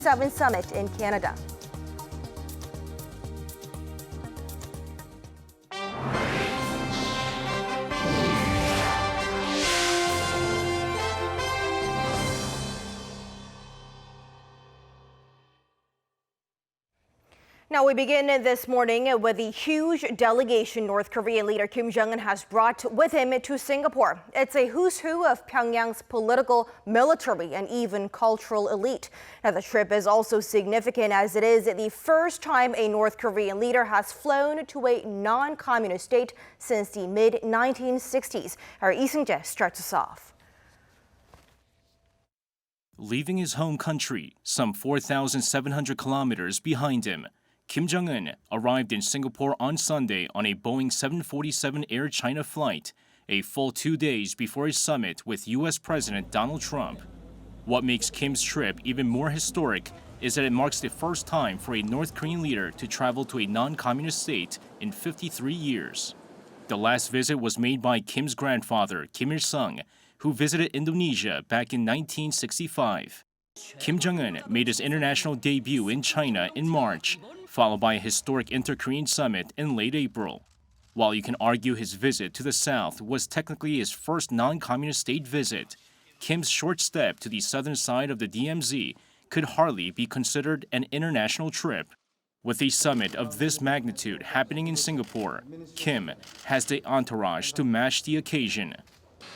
G7 summit in Canada. Now we begin this morning with the huge delegation North Korean leader Kim Jong-un has brought with him to Singapore. It's a who's who of Pyongyang's political, military, and even cultural elite. Now the trip is also significant as it is the first time a North Korean leader has flown to a non-communist state since the mid-1960s. Our Lee Seung-jae starts us off. Leaving his home country, some 4,700 kilometers behind him, Kim Jong-un arrived in Singapore on Sunday on a Boeing 747 Air China flight, a full 2 days before his summit with U.S. President Donald Trump. What makes Kim's trip even more historic is that it marks the first time for a North Korean leader to travel to a non-communist state in 53 years. The last visit was made by Kim's grandfather, Kim Il-sung, who visited Indonesia back in 1965. Kim Jong-un made his international debut in China in March, followed by a historic inter-Korean summit in late April. While you can argue his visit to the South was technically his first non-communist state visit, Kim's short step to the southern side of the DMZ could hardly be considered an international trip. With a summit of this magnitude happening in Singapore, Kim has the entourage to match the occasion.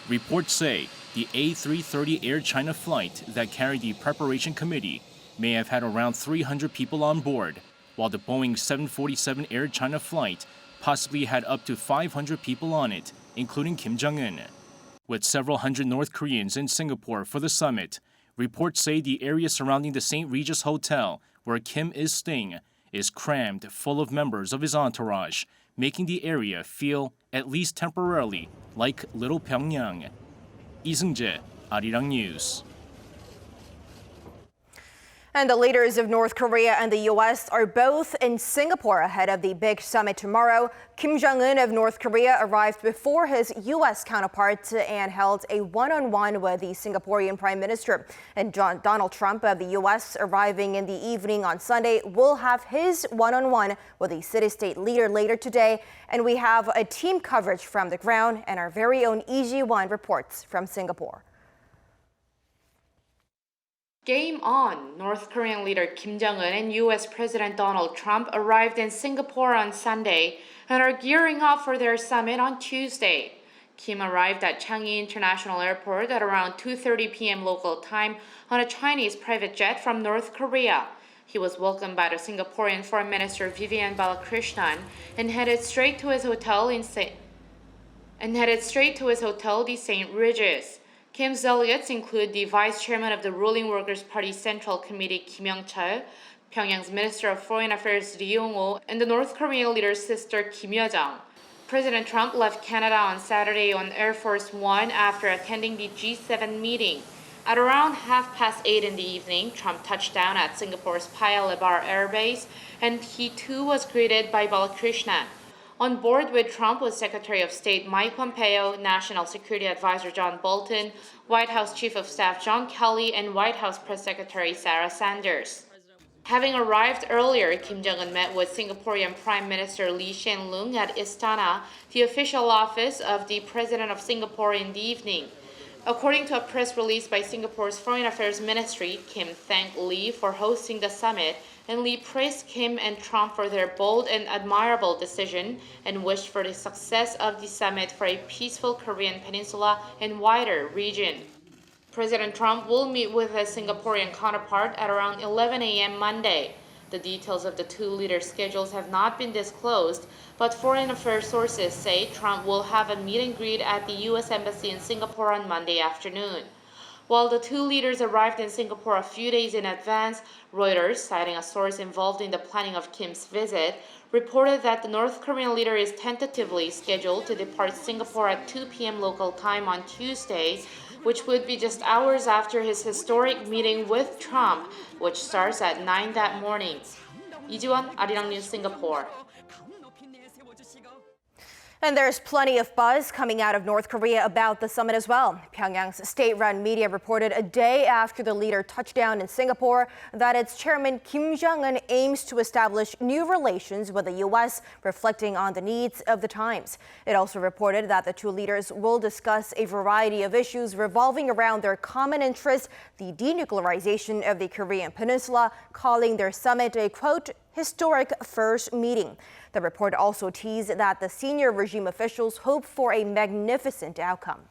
Reports say the A330 Air China flight that carried the preparation committee may have had around 300 people on board, while the Boeing 747 Air China flight possibly had up to 500 people on it, including Kim Jong-un. With several hundred North Koreans in Singapore for the summit, reports say the area surrounding the St. Regis Hotel, where Kim is staying, is crammed full of members of his entourage, making the area feel, at least temporarily, like Little Pyongyang. Lee Seung-jae, Arirang News. And the leaders of North Korea and the U.S. are both in Singapore ahead of the big summit tomorrow. Kim Jong-un of North Korea arrived before his U.S. counterpart and held a one-on-one with the Singaporean Prime Minister. And Donald Trump of the U.S. arriving in the evening on Sunday will have his one-on-one with the city-state leader later today. And we have a team coverage from the ground and our very own EG1 reports from Singapore. Game on! North Korean leader Kim Jong-un and U.S. President Donald Trump arrived in Singapore on Sunday and are gearing up for their summit on Tuesday. Kim arrived at Changi International Airport at around 2:30 p.m. local time on a Chinese private jet from North Korea. He was welcomed by the Singaporean Foreign Minister Vivian Balakrishnan and headed straight to his hotel, the St. Regis. Kim's delegates include the Vice Chairman of the ruling Workers' Party Central Committee Kim Young-chul, Pyongyang's Minister of Foreign Affairs Ri Yong-ho, and the North Korean leader's sister Kim Yo-jong. President Trump left Canada on Saturday on Air Force One after attending the G7 meeting. At around 8:30 in the evening, Trump touched down at Singapore's Paya Lebar Air Base, and he too was greeted by Balakrishnan. On board with Trump was Secretary of State Mike Pompeo, National Security Advisor John Bolton, White House Chief of Staff John Kelly, and White House Press Secretary Sarah Sanders. Having arrived earlier, Kim Jong-un met with Singaporean Prime Minister Lee Hsien Loong at Istana, the official office of the President of Singapore, in the evening. According to a press release by Singapore's Foreign Affairs Ministry, Kim thanked Lee for hosting the summit, and Lee praised Kim and Trump for their bold and admirable decision and wished for the success of the summit for a peaceful Korean Peninsula and wider region. President Trump will meet with his Singaporean counterpart at around 11 a.m. Monday. The details of the two leaders' schedules have not been disclosed, but foreign affairs sources say Trump will have a meet and greet at the U.S. Embassy in Singapore on Monday afternoon. While the two leaders arrived in Singapore a few days in advance, Reuters, citing a source involved in the planning of Kim's visit, reported that the North Korean leader is tentatively scheduled to depart Singapore at 2 p.m. local time on Tuesday, which would be just hours after his historic meeting with Trump, which starts at 9 that morning. 이지원, Arirang News, Singapore. And there's plenty of buzz coming out of North Korea about the summit as well. Pyongyang's state-run media reported a day after the leader touched down in Singapore that its chairman Kim Jong-un aims to establish new relations with the U.S., reflecting on the needs of the times. It also reported that the two leaders will discuss a variety of issues revolving around their common interest, the denuclearization of the Korean Peninsula, calling their summit a, quote, historic first meeting. The report also teased that the senior regime officials hope for a magnificent outcome.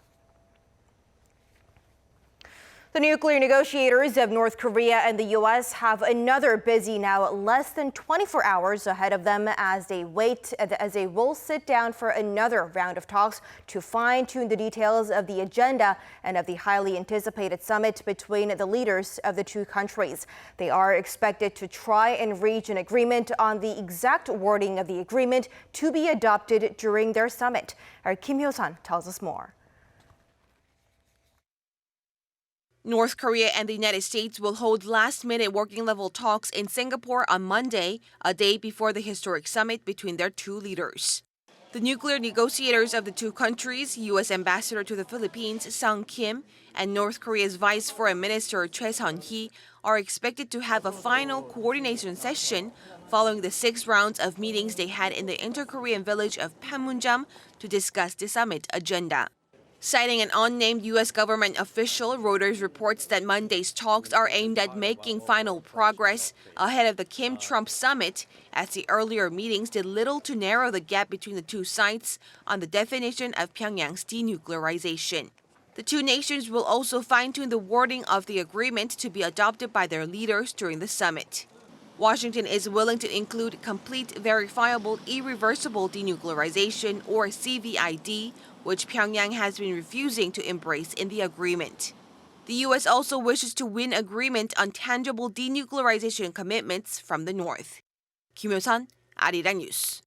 The nuclear negotiators of North Korea and the U.S. have another busy now less than 24 hours ahead of them as they will sit down for another round of talks to fine-tune the details of the agenda and of the highly anticipated summit between the leaders of the two countries. They are expected to try and reach an agreement on the exact wording of the agreement to be adopted during their summit. Our Kim Hyo-sun tells us more. North Korea and the United States will hold last-minute working-level talks in Singapore on Monday, a day before the historic summit between their two leaders. The nuclear negotiators of the two countries, U.S. Ambassador to the Philippines Sung Kim and North Korea's Vice Foreign Minister Choi Sun-hee, are expected to have a final coordination session following the 6 rounds of meetings they had in the inter-Korean village of Panmunjom to discuss the summit agenda. Citing an unnamed U.S. government official, Reuters reports that Monday's talks are aimed at making final progress ahead of the Kim-Trump summit, as the earlier meetings did little to narrow the gap between the two sides on the definition of Pyongyang's denuclearization. The two nations will also fine-tune the wording of the agreement to be adopted by their leaders during the summit. Washington is willing to include complete, verifiable, irreversible denuclearization, or CVID, which Pyongyang has been refusing to embrace in the agreement. The U.S. also wishes to win agreement on tangible denuclearization commitments from the North. Kim Hyo-sun, Arirang News.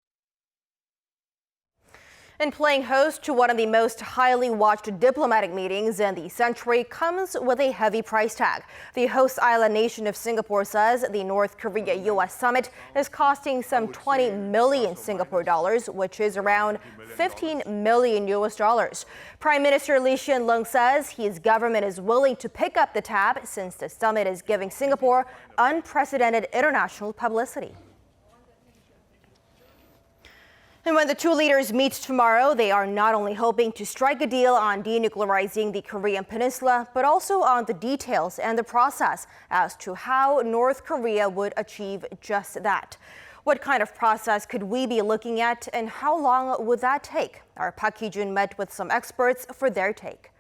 And playing host to one of the most highly watched diplomatic meetings in the century comes with a heavy price tag. The host island nation of Singapore says the North Korea-U.S. summit is costing some 20 million Singapore dollars, which is around 15 million U.S. dollars. Prime Minister Lee Hsien Loong says his government is willing to pick up the tab since the summit is giving Singapore unprecedented international publicity. And when the two leaders meet tomorrow, they are not only hoping to strike a deal on denuclearizing the Korean Peninsula, but also on the details and the process as to how North Korea would achieve just that. What kind of process could we be looking at, and how long would that take? Our Park Hee-jun met with some experts for their take.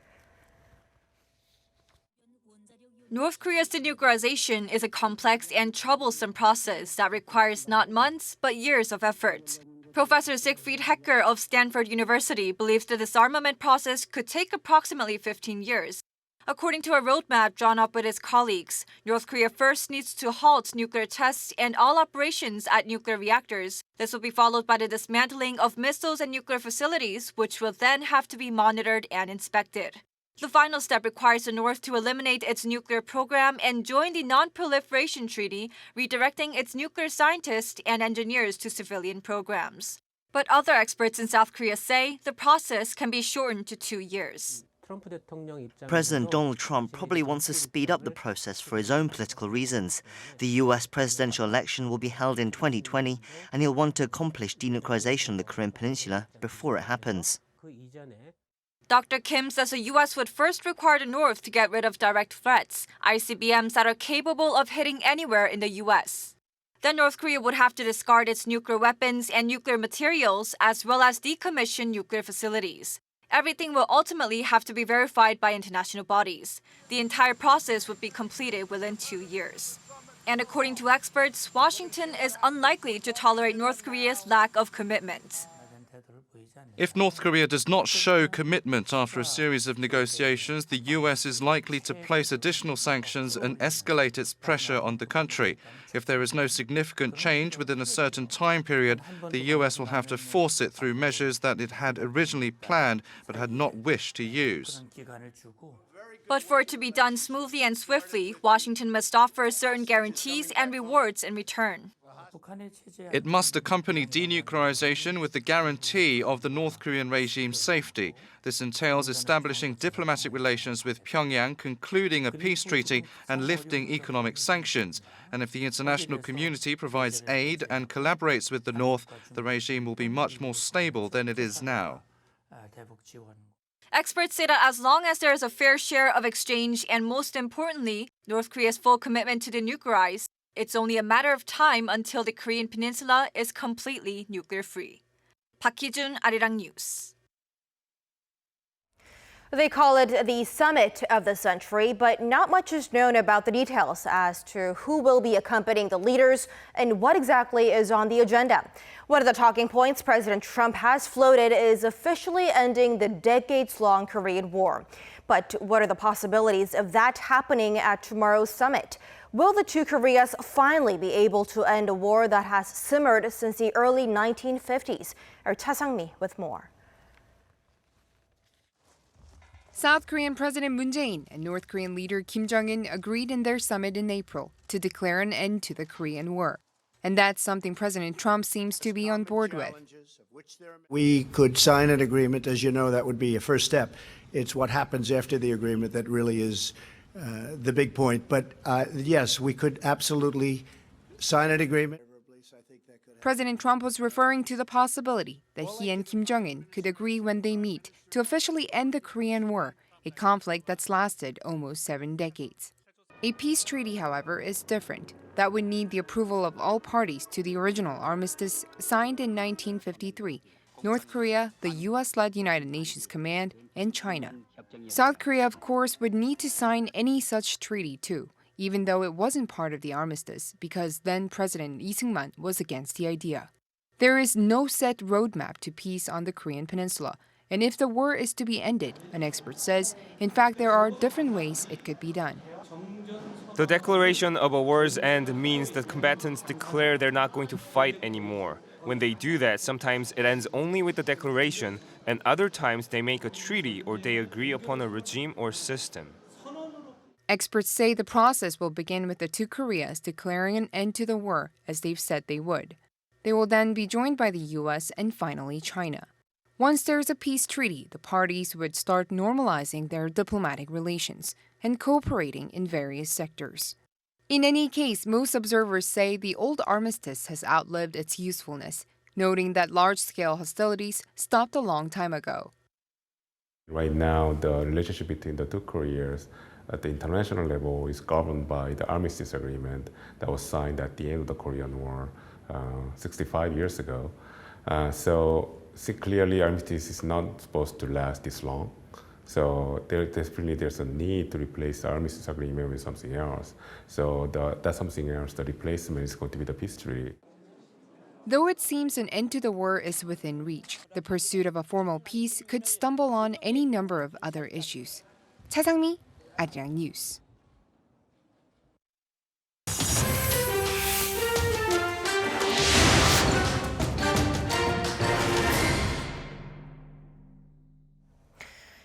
North Korea's denuclearization is a complex and troublesome process that requires not months, but years of effort. Professor Siegfried Hecker of Stanford University believes the disarmament process could take approximately 15 years. According to a roadmap drawn up with his colleagues, North Korea first needs to halt nuclear tests and all operations at nuclear reactors. This will be followed by the dismantling of missiles and nuclear facilities, which will then have to be monitored and inspected. The final step requires the North to eliminate its nuclear program and join the Non-Proliferation Treaty, redirecting its nuclear scientists and engineers to civilian programs. But other experts in South Korea say the process can be shortened to 2 years. President Donald Trump probably wants to speed up the process for his own political reasons. The U.S. presidential election will be held in 2020, and he'll want to accomplish denuclearization of the Korean Peninsula before it happens. Dr. Kim says the U.S. would first require the North to get rid of direct threats, ICBMs that are capable of hitting anywhere in the U.S. Then North Korea would have to discard its nuclear weapons and nuclear materials, as well as decommission nuclear facilities. Everything will ultimately have to be verified by international bodies. The entire process would be completed within 2 years. And according to experts, Washington is unlikely to tolerate North Korea's lack of commitment. If North Korea does not show commitment after a series of negotiations, the U.S. is likely to place additional sanctions and escalate its pressure on the country. If there is no significant change within a certain time period, the U.S. will have to force it through measures that it had originally planned but had not wished to use. But for it to be done smoothly and swiftly, Washington must offer certain guarantees and rewards in return. It must accompany denuclearization with the guarantee of the North Korean regime's safety. This entails establishing diplomatic relations with Pyongyang, concluding a peace treaty, and lifting economic sanctions. And if the international community provides aid and collaborates with the North, the regime will be much more stable than it is now. Experts say that as long as there is a fair share of exchange and, most importantly, North Korea's full commitment to denuclearize, it's only a matter of time until the Korean Peninsula is completely nuclear-free. Park Hee-jun, Arirang News. They call it the summit of the century, but not much is known about the details as to who will be accompanying the leaders and what exactly is on the agenda. One of the talking points President Trump has floated is officially ending the decades-long Korean War. But what are the possibilities of that happening at tomorrow's summit? Will the two Koreas finally be able to end a war that has simmered since the early 1950s? Our Cha Sang-mi with more. South Korean President Moon Jae-in and North Korean leader Kim Jong-un agreed in their summit in April to declare an end to the Korean War. And that's something President Trump seems to be on board with. We could sign an agreement. As you know, that would be a first step. It's what happens after the agreement that really is the big point. But yes, we could absolutely sign an agreement. President Trump was referring to the possibility that he and Kim Jong-un could agree when they meet to officially end the Korean War, a conflict that's lasted almost 7 decades. A peace treaty, however, is different. That would need the approval of all parties to the original armistice signed in 1953, North Korea, the U.S.-led United Nations Command, and China. South Korea, of course, would need to sign any such treaty, too, even though it wasn't part of the armistice, because then President Lee Seung-man was against the idea. There is no set roadmap to peace on the Korean Peninsula, and if the war is to be ended, an expert says, in fact, there are different ways it could be done. The declaration of a war's end means that combatants declare they're not going to fight anymore. When they do that, sometimes it ends only with the declaration, and other times they make a treaty or they agree upon a regime or system. Experts say the process will begin with the two Koreas declaring an end to the war, as they've said they would. They will then be joined by the U.S. and finally China. Once there's a peace treaty, the parties would start normalizing their diplomatic relations and cooperating in various sectors. In any case, most observers say the old armistice has outlived its usefulness, noting that large-scale hostilities stopped a long time ago. Right now, the relationship between the two Koreas at the international level is governed by the armistice agreement that was signed at the end of the Korean War 65 years ago. So clearly, armistice is not supposed to last this long. So there's a need to replace the armistice agreement with something else. So that something else, the replacement is going to be the peace treaty. Though it seems an end to the war is within reach, the pursuit of a formal peace could stumble on any number of other issues. Cha Sang-mi, Arirang News.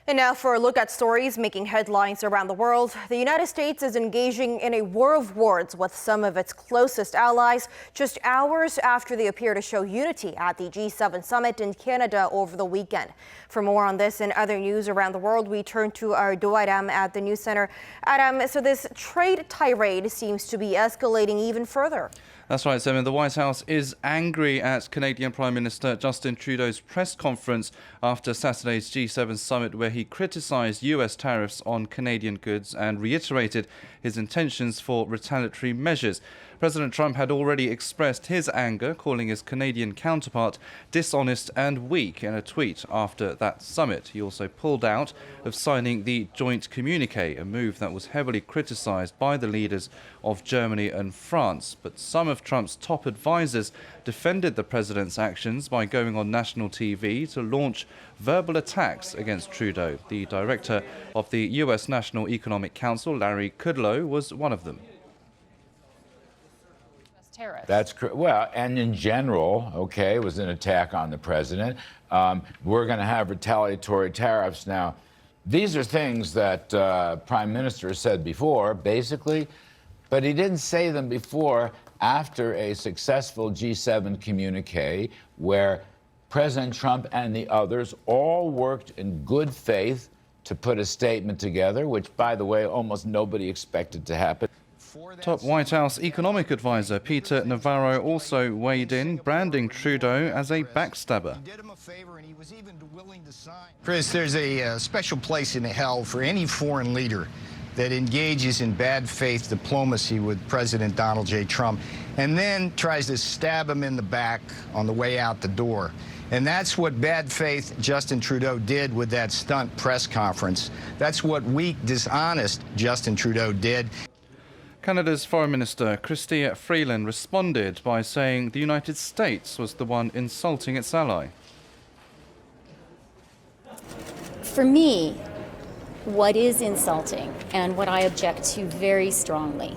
And now for a look at stories making headlines around the world. The United States is engaging in a war of words with some of its closest allies just hours after they appear to show unity at the G7 summit in Canada over the weekend. For more on this and other news around the world, we turn to our Do Aram at the News Center. Aram, so this trade tirade seems to be escalating even further. That's right, Simon. The White House is angry at Canadian Prime Minister Justin Trudeau's press conference after Saturday's G7 summit, where he criticised U.S. tariffs on Canadian goods and reiterated his intentions for retaliatory measures. President Trump had already expressed his anger, calling his Canadian counterpart dishonest and weak in a tweet after that summit. He also pulled out of signing the joint communique, a move that was heavily criticised by the leaders of Germany and France. But some of Trump's top advisors defended the president's actions by going on national TV to launch verbal attacks against Trudeau. The director of the U.S. National Economic Council, Larry Kudlow, was one of them. That's well, and in general, okay, it was an attack on the president. We're going to have retaliatory tariffs now. These are things that Prime Minister said before, basically, but he didn't say them before after a successful G7 communique where President Trump and the others all worked in good faith to put a statement together, which, by the way, almost nobody expected to happen. Top White House economic advisor Peter Navarro also weighed in, branding Trudeau as a backstabber. Chris, there's a special place in hell for any foreign leader that engages in bad faith diplomacy with President Donald J. Trump and then tries to stab him in the back on the way out the door. And that's what bad faith Justin Trudeau did with that stunt press conference. That's what weak, dishonest Justin Trudeau did. Canada's Foreign Minister Chrystia Freeland responded by saying the United States was the one insulting its ally. For me, what is insulting and what I object to very strongly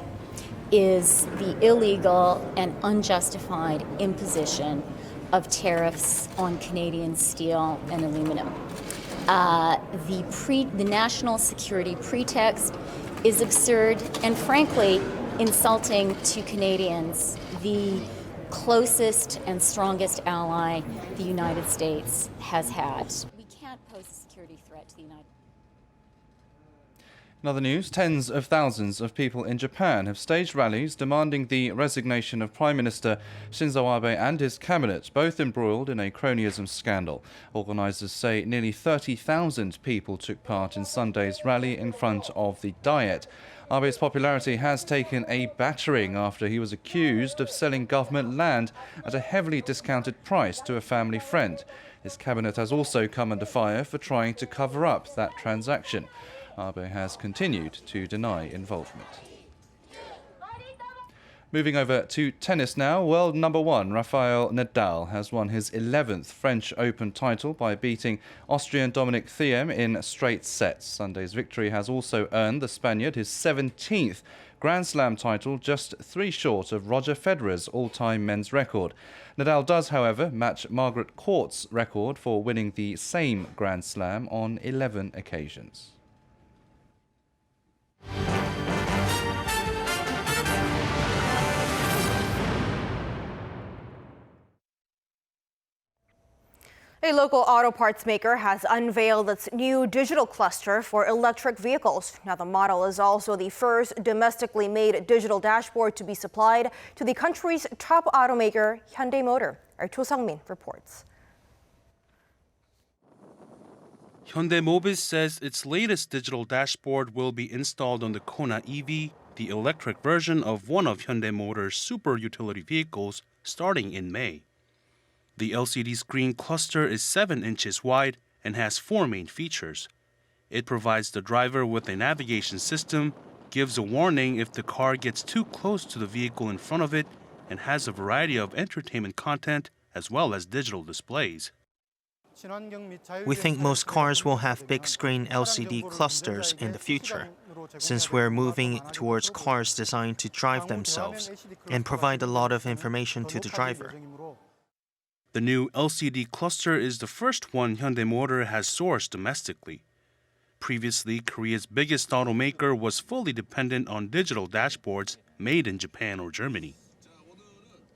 is the illegal and unjustified imposition of tariffs on Canadian steel and aluminum. The national security pretext is absurd and, frankly, insulting to Canadians, the closest and strongest ally the United States has had. We can't pose a security threat to the United States. In other news, tens of thousands of people in Japan have staged rallies demanding the resignation of Prime Minister Shinzo Abe and his cabinet, both embroiled in a cronyism scandal. Organisers say nearly 30,000 people took part in Sunday's rally in front of the Diet. Abe's popularity has taken a battering after he was accused of selling government land at a heavily discounted price to a family friend. His cabinet has also come under fire for trying to cover up that transaction. Abe has continued to deny involvement. Moving over to tennis now, world number one Rafael Nadal has won his 11th French Open title by beating Austrian Dominic Thiem in straight sets. Sunday's victory has also earned the Spaniard his 17th Grand Slam title, just 3 short of Roger Federer's all-time men's record. Nadal does, however, match Margaret Court's record for winning the same Grand Slam on 11 occasions. A local auto parts maker has unveiled its new digital cluster for electric vehicles. Now, the model is also the first domestically made digital dashboard to be supplied to the country's top automaker, Hyundai Motor. Our Cho Sang-min reports. Hyundai Mobis says its latest digital dashboard will be installed on the Kona-EV, the electric version of one of Hyundai Motor's super utility vehicles, starting in May. The LCD screen cluster is 7 inches wide and has 4 main features. It provides the driver with a navigation system, gives a warning if the car gets too close to the vehicle in front of it, and has a variety of entertainment content as well as digital displays. We think most cars will have big screen LCD clusters in the future, since we're moving towards cars designed to drive themselves and provide a lot of information to the driver. The new LCD cluster is the first one Hyundai Motor has sourced domestically. Previously, Korea's biggest automaker was fully dependent on digital dashboards made in Japan or Germany.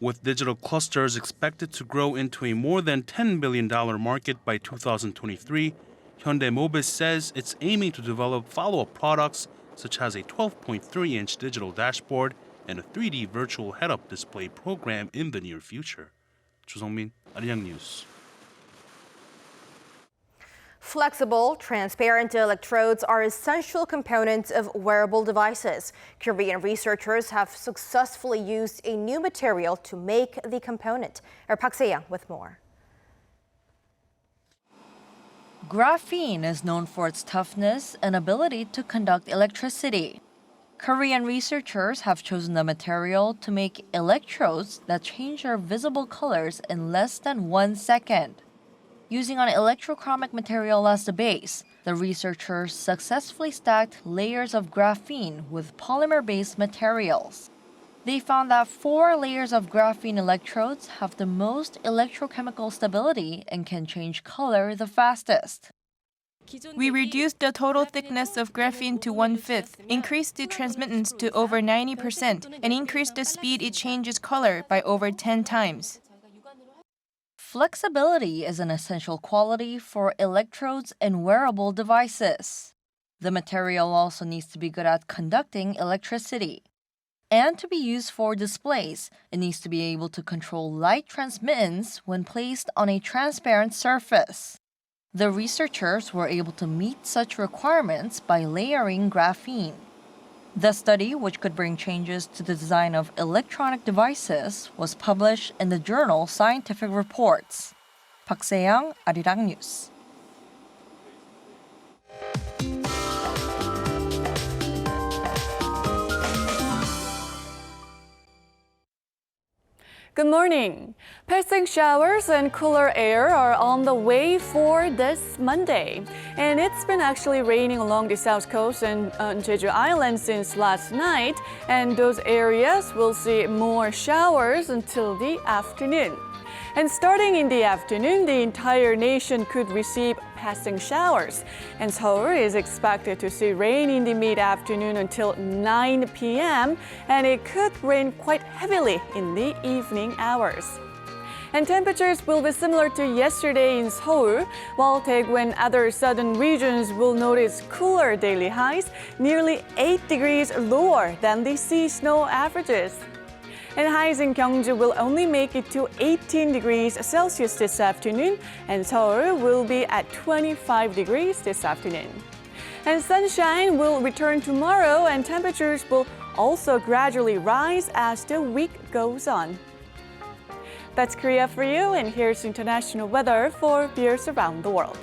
With digital clusters expected to grow into a more than $10 billion market by 2023, Hyundai Mobis says it's aiming to develop follow-up products such as a 12.3-inch digital dashboard and a 3D virtual head-up display program in the near future. Cho Sang-min, Arirang News. Flexible, transparent electrodes are essential components of wearable devices. Korean researchers have successfully used a new material to make the component. Our Park Se-young with more. Graphene is known for its toughness and ability to conduct electricity. Korean researchers have chosen the material to make electrodes that change their visible colors in less than 1 second. Using an electrochromic material as the base, the researchers successfully stacked layers of graphene with polymer-based materials. They found that 4 layers of graphene electrodes have the most electrochemical stability and can change color the fastest. We reduced the total thickness of graphene to 1/5, increased the transmittance to over 90%, and increased the speed it changes color by over 10 times. Flexibility is an essential quality for electrodes and wearable devices. The material also needs to be good at conducting electricity. And to be used for displays, it needs to be able to control light transmittance when placed on a transparent surface. The researchers were able to meet such requirements by layering graphene. The study, which could bring changes to the design of electronic devices, was published in the journal Scientific Reports. Park Se-young, Arirang News. Good morning. Passing showers and cooler air are on the way for this Monday. And it's been actually raining along the south coast and on Jeju Island since last night. And those areas will see more showers until the afternoon. And starting in the afternoon, the entire nation could receive passing showers. And Seoul is expected to see rain in the mid-afternoon until 9 p.m. And it could rain quite heavily in the evening hours. And temperatures will be similar to yesterday in Seoul, while Daegu and other southern regions will notice cooler daily highs, nearly 8 degrees lower than the sea snow averages. And highs in Gyeongju will only make it to 18 degrees Celsius this afternoon, and Seoul will be at 25 degrees this afternoon. And sunshine will return tomorrow, and temperatures will also gradually rise as the week goes on. That's Korea for you, and here's international weather for viewers around the world.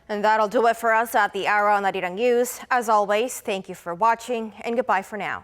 And that'll do it for us at the hour on Arirang News. As always, thank you for watching and goodbye for now.